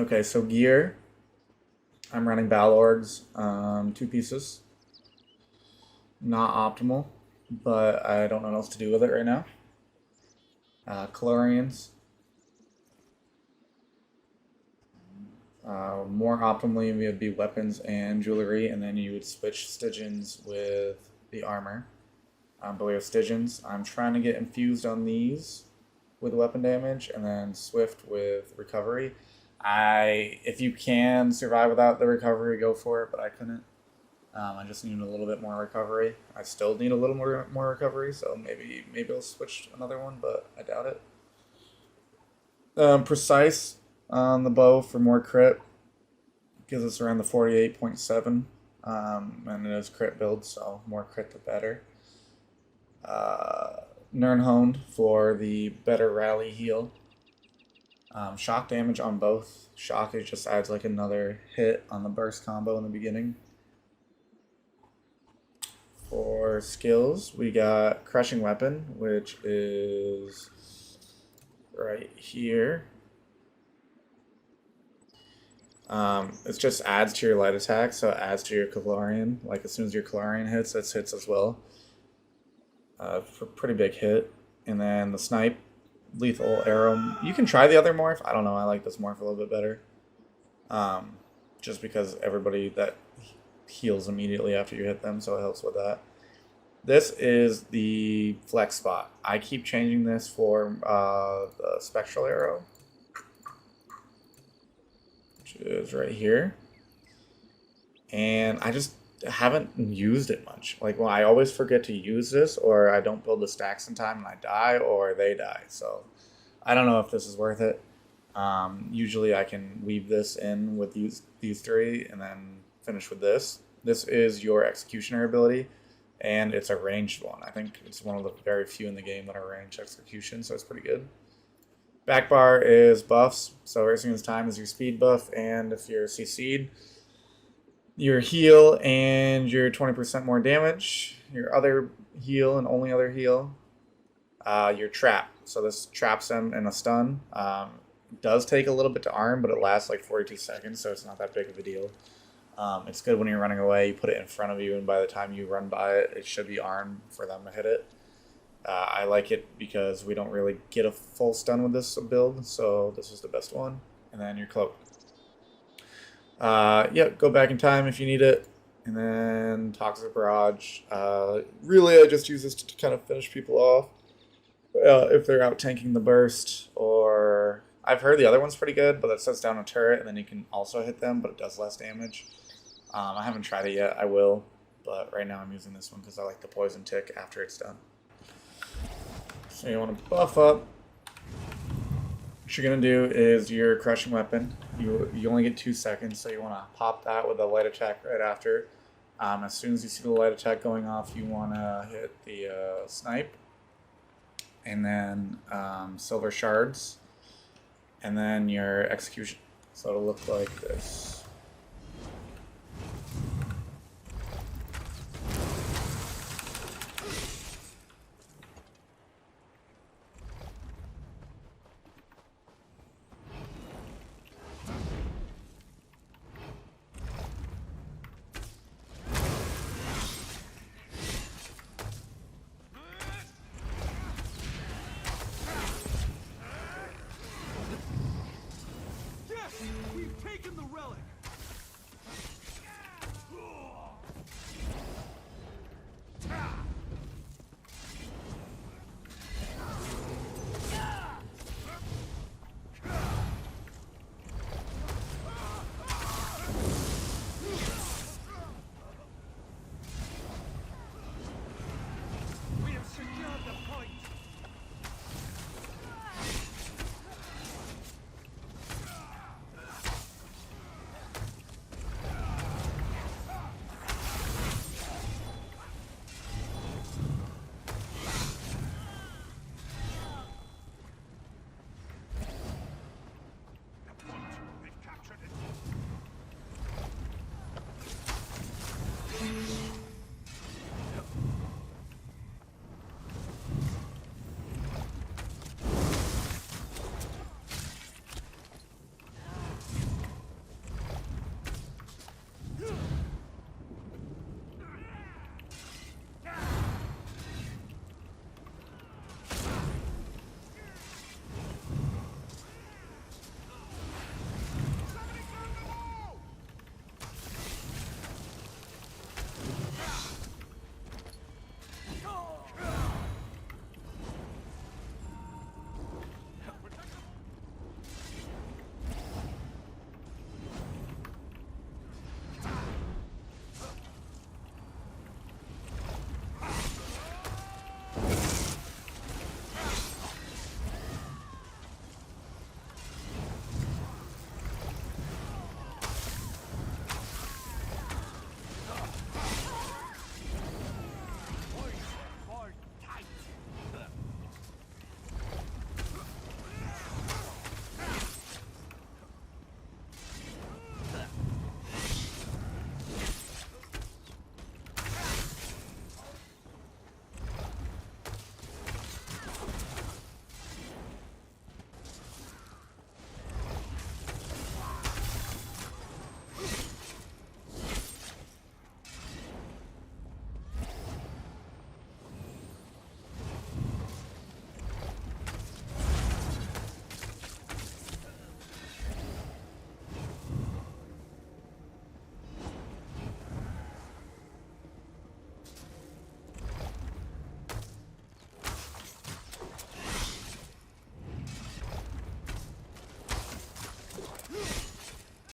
Okay, so gear. I'm running Balorgs, 2 pieces. Not optimal, but I don't know what else to do with it right now. Calorians. More optimally, it would be weapons and jewelry, and then you would switch Stygians with the armor. But we have Stygians. I'm trying to get infused on these with weapon damage, and then Swift with recovery. If you can survive without the recovery, go for it, but I couldn't. I just need a little bit more recovery. I still need a little more recovery, so maybe I'll switch another one, but I doubt it. Precise on the bow for more crit. Gives us around the 48.7. And it is crit build, so more crit the better. Nirnhoned for the better rally heal. Shock damage on both. Shock, it just adds like another hit on the burst combo in the beginning. For skills, we got Crushing Weapon, which is right here. It just adds to your light attack, so it adds to your Calorian. Like as soon as your Calorian hits, it hits as well. For pretty big hit. And then the Snipe, lethal arrow. You can try the other morph. I don't know. I like this morph a little bit better. Just because everybody that heals immediately after you hit them, so it helps with that. This is the flex spot. I keep changing this for the spectral arrow, which is right here. And I just haven't used it much. Like, well, I always forget to use this, or I don't build the stacks in time and I die, or they die. So I don't know if this is worth it. Usually I can weave this in with these 3 and then finish with this. This is your executioner ability, and it's a ranged one. I think it's one of the very few in the game that are ranged execution, so it's pretty good. Back bar is buffs, so every single time is your speed buff, and if you're CC'd, your heal and your 20% more damage, your other heal and only other heal, your trap. So this traps them in a stun. It does take a little bit to arm, but it lasts like 42 seconds, so it's not that big of a deal. It's good when you're running away, you put it in front of you, and by the time you run by it, it should be armed for them to hit it. I like it because we don't really get a full stun with this build, so this is the best one. And then your cloak. Yeah, go back in time if you need it. And then Toxic Barrage. Really, I just use this to kind of finish people off. If they're out tanking the burst, or I've heard the other one's pretty good, but that sets down a turret and then you can also hit them, but it does less damage. I haven't tried it yet. I will, but right now I'm using this one because I like the poison tick after it's done. So you want to buff up. What you're going to do is your Crushing Weapon. You only get 2 seconds, so you want to pop that with a light attack right after. As soon as you see the light attack going off, you want to hit the Snipe. And then Silver Shards. And then your Execution. So it'll look like this.